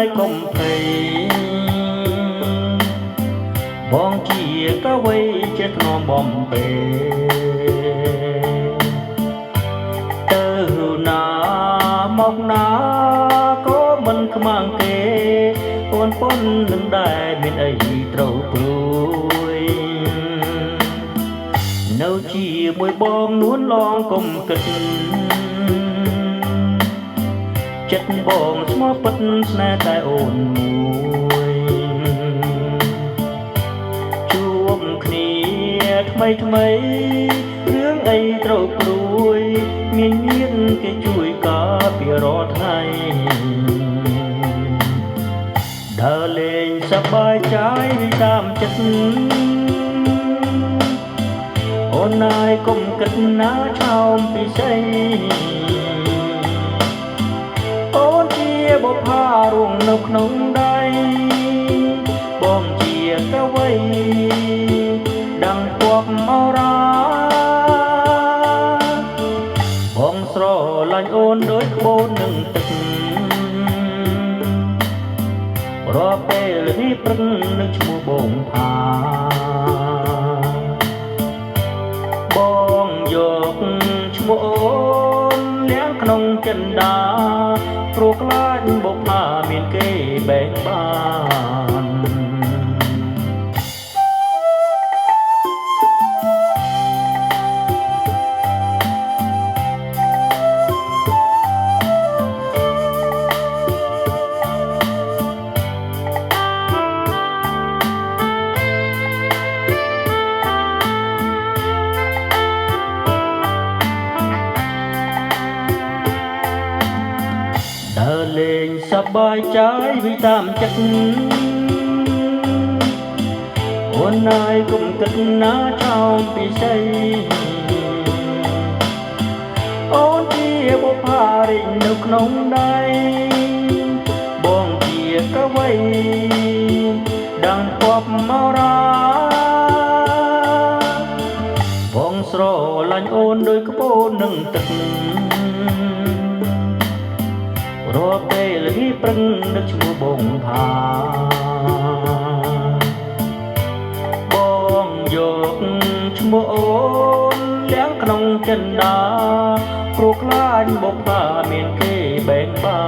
យកុំភ័យបងជាកវីជាថ្នមបំពេទៅណាមកណាក៏មិនខ្មាំងគេអូនប៉ុននឹងដែរមានអីត្រូវព្រួយនៅជាមួយបងនួនឡងកុំគិតចិត្តបងស្មោះពិតស្នេហ៍តែអូនមួយជួបគ្នាថ្មីរឿងអីត្រូវព្រួយមានគេជួយការពាររាល់ថ្ងៃដើរលេងសប្បាយใจតាមចិត្តអូនណាយកុំគិតណាឆោមពិសេសអូនជាបុប្ផារួងនៅក្នុងដៃបងជាកវីดังพวกมราបងស្រឡាញ់អូនដូចក្បូននឹងទឹករាល់ពេលនេះព្រឹកនឹកឈ្មោះបងផាបងយកឈ្មោះអូនលៀងក្នុងចិន្តាព្រោះខ្លាចបុប្ផាមានគេបែកបានដើរលេងសប្បាយใจវិតាមចិត្តអូនណាយកុំគិតណាឆោមពិសេសអូនជាបុប្ផារិញនៅក្នុងដៃបងជាកវីดังพวกมราបងស្រឡាញ់អូនដូចក្បូននឹងទឹករាល់ពេលនេះព្រឹងនឹកឈ្មោះបងផាបងយកឈ្មោះអូនលៀងក្នុងចិន្តាព្រោះខ្លាចបុប្ផាមានគេបែកបា